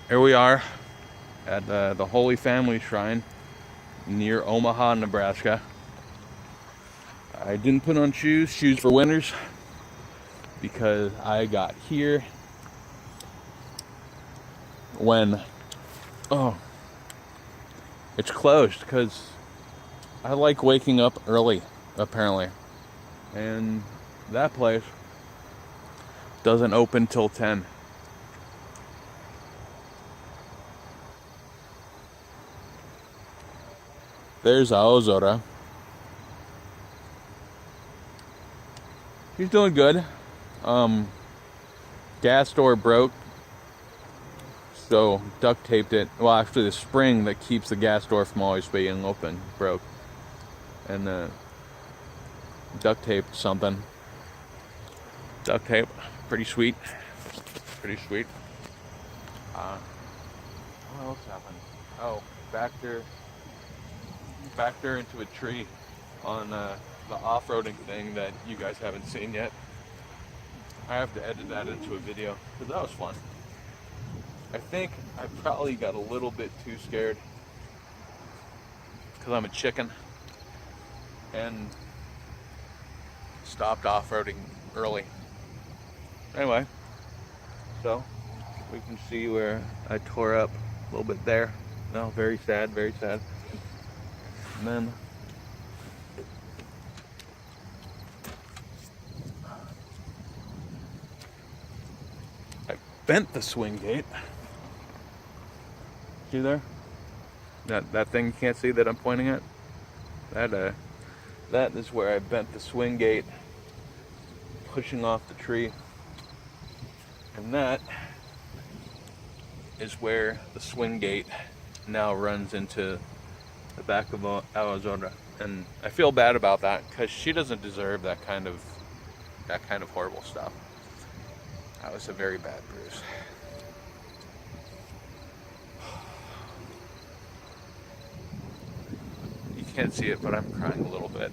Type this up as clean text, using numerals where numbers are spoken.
Here we are at the Holy Family Shrine near Omaha, Nebraska. I didn't put on shoes for winners, because I got here when, oh, it's closed because I like waking up early, apparently. And that place doesn't open till 10. There's Aozora. He's doing good. Gas door broke, so duct taped it. Well, actually, the spring that keeps the gas door from always being open broke, and duct taped something. Duct tape, pretty sweet. Pretty sweet. What else happened? Oh, backed her into a tree on the off-roading thing that you guys haven't seen yet. I have to edit that into a video because that was fun. I think I probably got a little bit too scared because I'm a chicken and stopped off-roading early. Anyway, so we can see where I tore up a little bit there. No, very sad, very sad. And then I bent the swing gate. See there? That thing you can't see that I'm pointing at? That is where I bent the swing gate, pushing off the tree. And that is where the swing gate now runs into the back of Arizona. And I feel bad about that because she doesn't deserve that kind of horrible stuff. That was a very bad bruise. You can't see it, but I'm crying a little bit.